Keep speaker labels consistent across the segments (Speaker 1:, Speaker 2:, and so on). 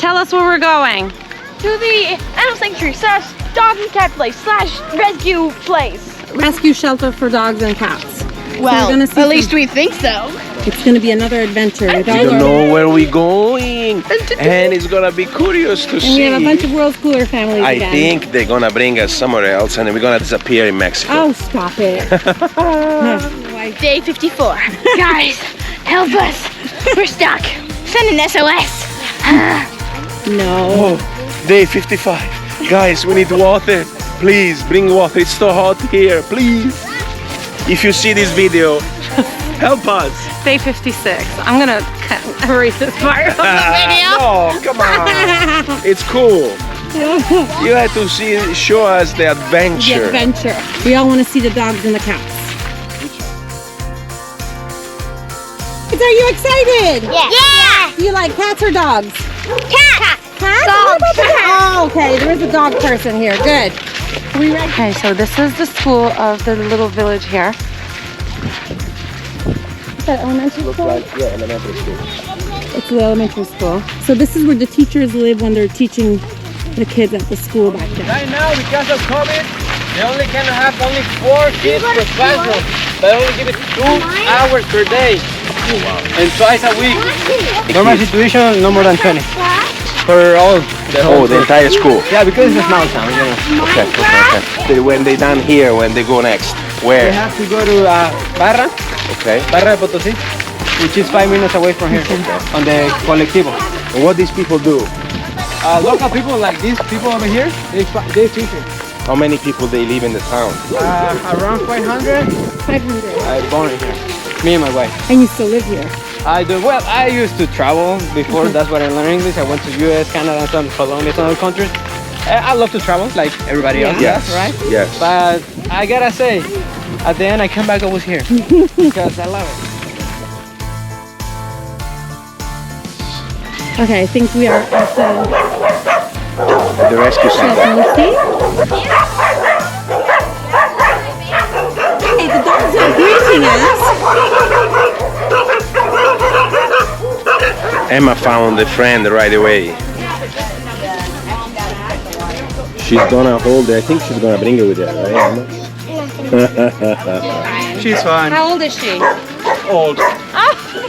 Speaker 1: Tell us where we're going.
Speaker 2: To the animal sanctuary / dog and cat place / rescue place.
Speaker 1: Rescue shelter for dogs and cats.
Speaker 2: Well, so at least we think so.
Speaker 1: It's going to be another adventure.
Speaker 3: We don't know where we're going, and it's gonna be curious to see.
Speaker 1: We have a bunch of World Schooler families
Speaker 3: I
Speaker 1: again.
Speaker 3: think they're gonna bring us somewhere else, and we're gonna disappear in Mexico.
Speaker 1: Oh, stop it.
Speaker 2: Day 54. Guys, help us. We're stuck. Send an SOS.
Speaker 1: No.
Speaker 3: Oh, day 55. Guys, we need water. Please bring water. It's so hot here. Please. If you see this video, help us.
Speaker 1: Day 56. I'm going to erase this part of the video.
Speaker 3: No, come on. It's cool. You have to show us the adventure.
Speaker 1: The adventure. We all want to see the dogs and the cats. Are you excited?
Speaker 2: Yeah.
Speaker 1: You like cats or dogs?
Speaker 2: Cat.
Speaker 1: Cats?
Speaker 2: Dog.
Speaker 1: Oh, okay. There is a dog person here. Good. Are we ready? Okay, so this is the school of the little village here. Is that elementary school?
Speaker 3: Yeah, elementary school.
Speaker 1: It's the elementary school. So this is where the teachers live when they're teaching the kids at the school back then.
Speaker 4: Right now, because of COVID, they only can have only 4 kids per classroom. They only give it 2 hours per day. And twice a week. Normal situation, no more than 20. For all the whole
Speaker 3: the entire school.
Speaker 4: Yeah, because it's a small town, you know.
Speaker 3: Okay. When they done here, when they go next, where?
Speaker 4: They have to go to Barra de Potosi, which is 5 minutes away from here, on the colectivo.
Speaker 3: And what these people do?
Speaker 4: Local people like these people over here, they teach it.
Speaker 3: How many people they live in the town?
Speaker 4: Around 500.
Speaker 1: 500.
Speaker 4: I born here. Me and my wife.
Speaker 1: And you still live here?
Speaker 4: I do. Well, I used to travel before. That's why I learned English. I went to US, Canada, some Colombia, some other countries. I love to travel like everybody else does, right?
Speaker 3: Yes.
Speaker 4: But I gotta say, at the end, I come back always here because I love it.
Speaker 1: Okay, I think we are at
Speaker 3: The rescue center.
Speaker 1: Can you see? Hey, the dogs are greeting us.
Speaker 3: Emma found a friend right away. She's gonna hold it. I think she's gonna bring it with her, right, Emma?
Speaker 4: She's fine.
Speaker 1: How old is she?
Speaker 4: Old.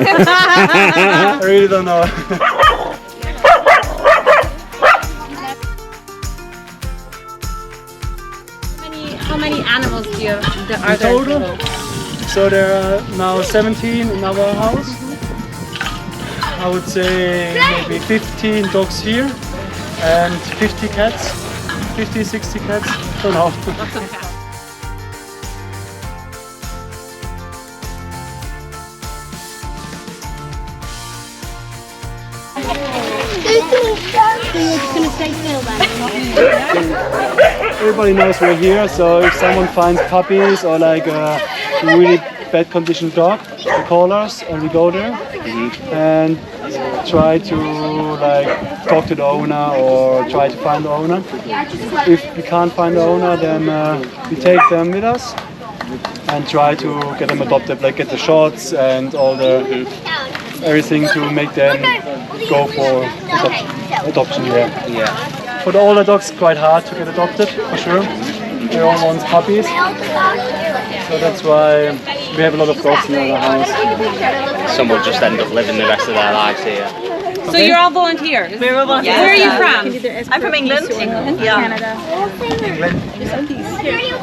Speaker 4: I really don't know.
Speaker 1: How many animals do you are there?
Speaker 4: Total? So there are now 17 in our house. I would say maybe 15 dogs here and 50 cats. 50, 60 cats. Don't know. Everybody knows we're here, so if someone finds puppies or like a really bad condition dog, they call us and we go there and try to like talk to the owner or try to find the owner. If we can't find the owner, then we take them with us and try to get them adopted, like get the shots and all the everything to make them go for adoption here. Yeah. For the older dogs, quite hard to get adopted, for sure. They all want puppies. So that's why we have a lot of dogs in our house.
Speaker 5: Some will just end up living the rest of their lives here.
Speaker 1: So you're all volunteers?
Speaker 5: We're all volunteers.
Speaker 1: Where are you from?
Speaker 5: I'm from England. Yeah.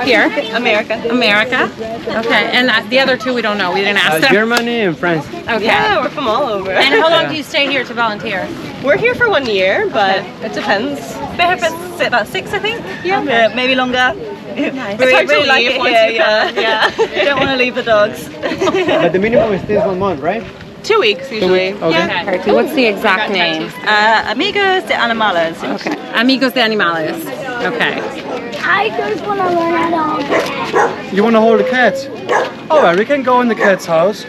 Speaker 1: Here?
Speaker 5: America.
Speaker 1: America? Okay, and the other two we don't know. We didn't ask them.
Speaker 4: Germany and France.
Speaker 1: Okay.
Speaker 5: Yeah, we're from all over.
Speaker 1: And how long do you stay here to volunteer?
Speaker 5: We're here for 1 year, but it depends. Been here for about 6, I think. Yeah, maybe longer.
Speaker 1: Nice.
Speaker 5: We really like it here. Yeah. Don't want to leave the dogs.
Speaker 4: But the minimum is still 1 month, right?
Speaker 5: 2 weeks usually.
Speaker 4: Okay.
Speaker 1: Okay. What's the exact name?
Speaker 5: Amigos de Animales.
Speaker 1: Okay. Amigos de Animales. Okay.
Speaker 2: I just want to learn how to.
Speaker 4: You want to hold the cat? Alright, we can go in the cat's house.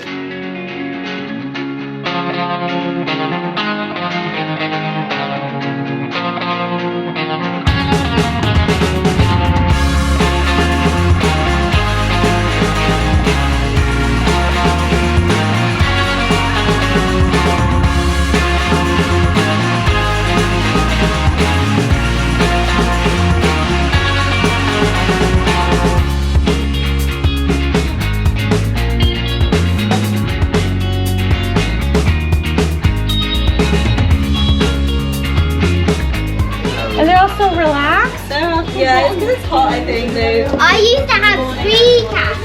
Speaker 1: so relaxed.
Speaker 5: Yeah, it's because it's hot, I think.
Speaker 6: I used to have 3 cats.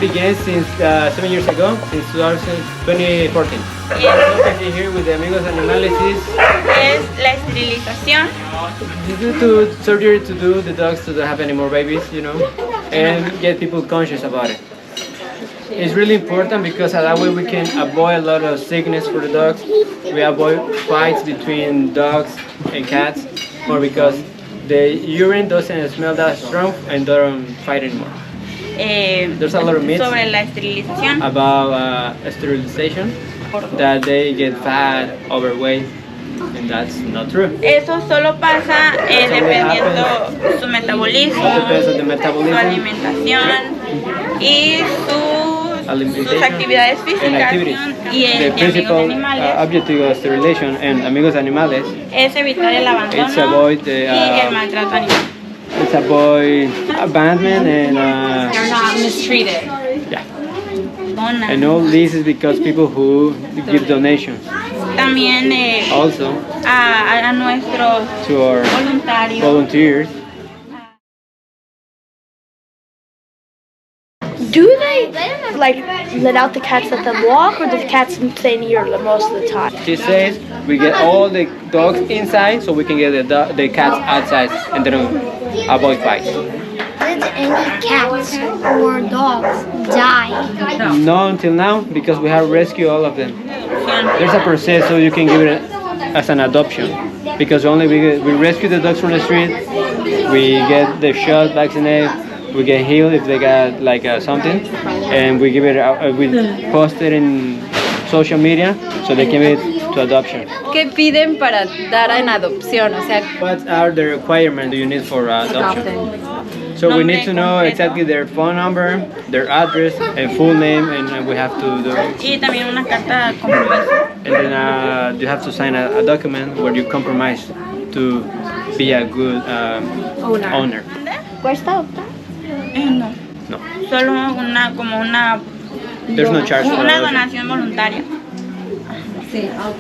Speaker 7: Began since 7 years ago, since 2014. What we here with the Amigos de Animales
Speaker 2: Es la esterilización.
Speaker 7: is due to surgery to do the dogs to don't have any more babies, you know, and get people conscious about it. It's really important because that way we can avoid a lot of sickness for the dogs. We avoid fights between dogs and cats, or because the urine doesn't smell that strong and don't fight anymore. There's a lot of myths
Speaker 2: Sobre la esterilización.
Speaker 7: about sterilization, that they get fat, overweight, and that's not true.
Speaker 2: Eso solo pasa dependiendo su metabolismo,
Speaker 7: It depends on the
Speaker 2: su
Speaker 7: metabolism
Speaker 2: alimentación y sus actividades
Speaker 7: and
Speaker 2: físicas.
Speaker 7: activities.
Speaker 2: Y
Speaker 7: The
Speaker 2: el de Amigos de
Speaker 7: principal
Speaker 2: Animales
Speaker 7: objective of sterilization and Amigos de Animales
Speaker 2: es evitar el
Speaker 7: It's
Speaker 2: abandono
Speaker 7: avoid the,
Speaker 2: y el maltrato animal.
Speaker 7: is avoid abandonment and
Speaker 1: They're not mistreated.
Speaker 7: yeah.
Speaker 2: Dona.
Speaker 7: And all this is because people who give donations
Speaker 2: También
Speaker 7: also
Speaker 2: a nuestros
Speaker 7: to our
Speaker 2: voluntarios.
Speaker 7: volunteers.
Speaker 8: Do they like let out the cats, let them walk, or do the cats stay near them most of the time?
Speaker 7: She says we get all the dogs inside so we can get the cats outside and then avoid fights.
Speaker 6: Did any cats or dogs die?
Speaker 7: No, until now, because we have rescued all of them. There's a process so you can give it as an adoption, because only we rescue the dogs from the street, we get the shot vaccinated, we get healed if they got like something, and we give it we post it in social media so they can be to adoption.
Speaker 1: ¿Qué piden para dar en adopción? O sea,
Speaker 7: What are the requirements you need for adoption? So we need to know exactly their phone number, their address, and full name, and we have to do.
Speaker 2: Y también una carta de compromiso.
Speaker 7: And then you have to sign a document where you compromise to be a good owner.
Speaker 8: ¿Cuesta adoptar?
Speaker 2: No.
Speaker 7: No,
Speaker 2: Solo como una
Speaker 7: there's no charge for
Speaker 2: una
Speaker 7: adoption.
Speaker 2: donación voluntaria.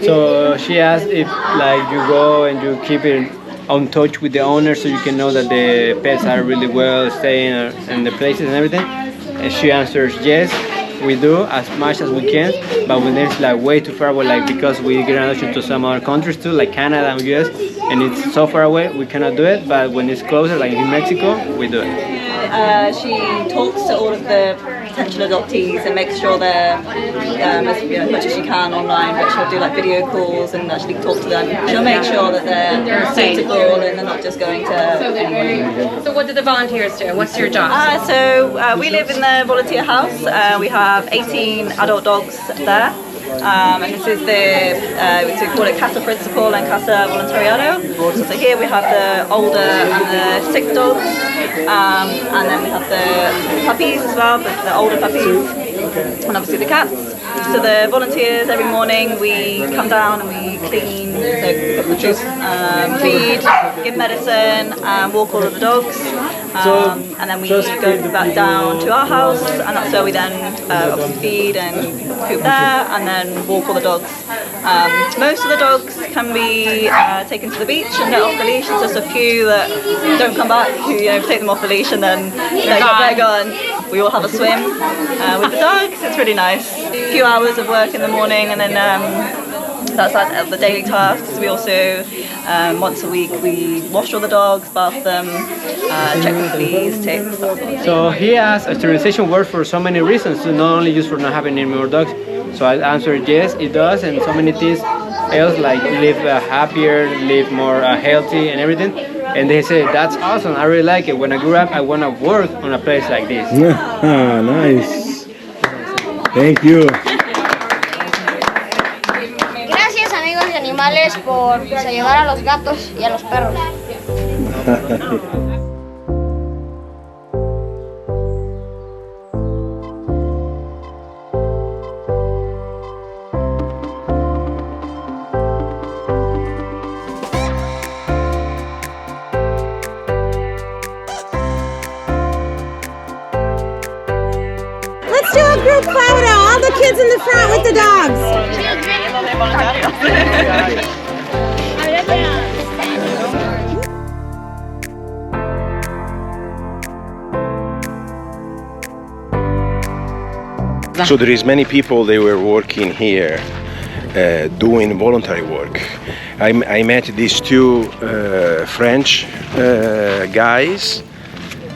Speaker 7: So she asked if like you go and you keep it on touch with the owner so you can know that the pets are really well staying in the places and everything. And she answers yes, we do as much as we can, but when it's like way too far away, like because we get an adoption to some other countries too, like Canada and US, and it's so far away, we cannot do it. But when it's closer, like in Mexico, we do it.
Speaker 5: She talks to all of the potential adoptees and makes sure they're as much as she can online, but she'll do like video calls and actually talk to them. She'll make sure that they're suitable and they're not just going to anyone.
Speaker 1: so what do the volunteers do? What's your job?
Speaker 5: We live in the volunteer house. We have 18 adult dogs there. And this is we call it Casa Principal and Casa Voluntariado. So here we have the older and the sick dogs, and then we have the puppies as well, but the older puppies, and obviously the cats. So the volunteers, every morning we come down and we clean, so feed, give medicine, walk all of the dogs, and then we go back down to our house, and that's where we then obviously feed and coop there, and then walk all the dogs. Most of the dogs can be taken to the beach and let off the leash. There's just a few that don't come back, who take them off the leash and then they're gone. We all have a swim with the dogs. It's really nice. A few hours of work in the morning, and then that's like the daily tasks. We also once a week we wash all the dogs, bath them, check for fleas, ticks, stuff.
Speaker 7: So he asked, sterilization works for so many reasons, so not only just for not having any more dogs. So I answered yes, it does, and so many things else like live happier, live more healthy and everything. And they say, that's awesome, I really like it. When I grew up, I want to work on a place like this.
Speaker 3: Nice. Thank you.
Speaker 6: Gracias, amigos de animales, por ayudar a los gatos y a los perros.
Speaker 1: Let's do a group photo. All the kids in the front with the dogs.
Speaker 3: So there is many people, they were working here doing voluntary work. I met these two French guys,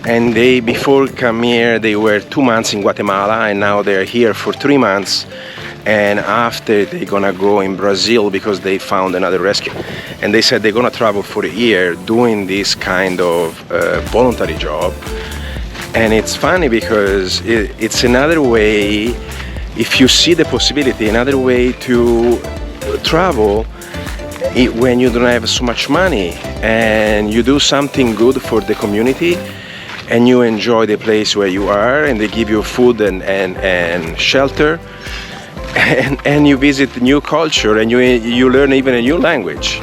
Speaker 3: and they before come here they were 2 months in Guatemala, and now they're here for 3 months, and after they're gonna go in Brazil because they found another rescue, and they said they're gonna travel for a year doing this kind of voluntary job. And it's funny because it's another way, if you see the possibility, another way to travel when you don't have so much money, and you do something good for the community, and you enjoy the place where you are, and they give you food and shelter, and you visit new culture, and you learn even a new language.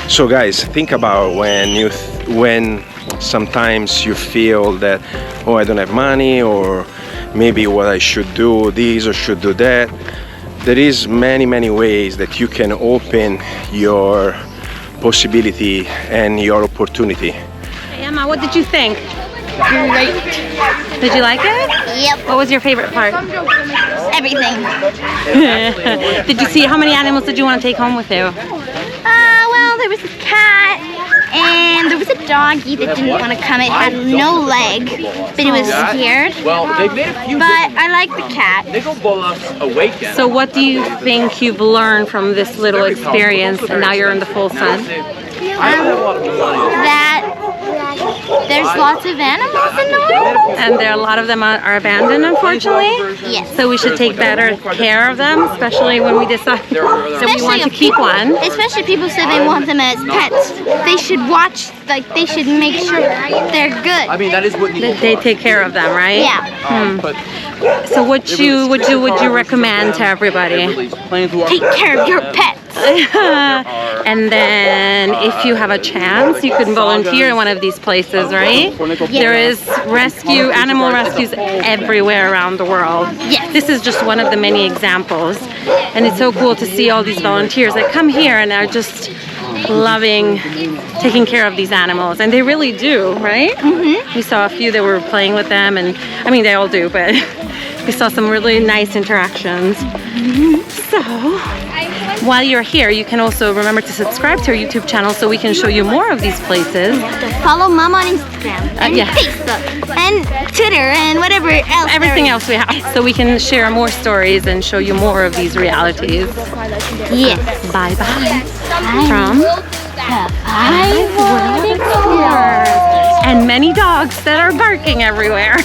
Speaker 3: So guys, think about when sometimes you feel that, oh, I don't have money, or maybe what I should do this or should do that. There is many ways that you can open your possibility and your opportunity.
Speaker 1: Hey, Emma, what did you think?
Speaker 6: Great.
Speaker 1: Did you like it?
Speaker 6: Yep.
Speaker 1: What was your favorite part?
Speaker 6: Everything.
Speaker 1: Did you see how many animals did you want to take home with you?
Speaker 6: Well, there was a cat, and there was a doggy that didn't want to come. It had no leg, but it was scared.
Speaker 7: Well, they've made a few.
Speaker 6: But I like the cat.
Speaker 7: Nickel bullocks awaken.
Speaker 1: So what do you think you've learned from this little experience, and now you're in the full sun?
Speaker 6: That there's lots of animals in the world.
Speaker 1: And there are a lot of them are abandoned, unfortunately.
Speaker 6: Yes.
Speaker 1: So we should take better care of them, especially when we decide that we want to keep one.
Speaker 6: Especially people say they want them as pets. They should watch, like they should make sure they're good.
Speaker 7: I mean, that is what
Speaker 1: That they take care of them, right?
Speaker 6: Yeah.
Speaker 7: But
Speaker 1: So what would you recommend to everybody?
Speaker 6: Take care of your pets.
Speaker 1: And then if you have a chance, you can volunteer in one of these places, right? There is animal rescues everywhere around the world.
Speaker 6: Yes.
Speaker 1: This is just one of the many examples. And it's so cool to see all these volunteers that come here and are just loving taking care of these animals. And they really do, right? Mm-hmm. We saw a few that were playing with them, and I mean they all do, but we saw some really nice interactions. So while you're here, you can also remember to subscribe to our YouTube channel so we can show you more of these places.
Speaker 6: Follow Mom on Instagram and
Speaker 1: yeah.
Speaker 6: Facebook and Twitter and whatever else.
Speaker 1: Everything else we have, so we can share more stories and show you more of these realities.
Speaker 6: Yes.
Speaker 1: Bye bye. From
Speaker 6: I
Speaker 1: and many dogs that are barking everywhere.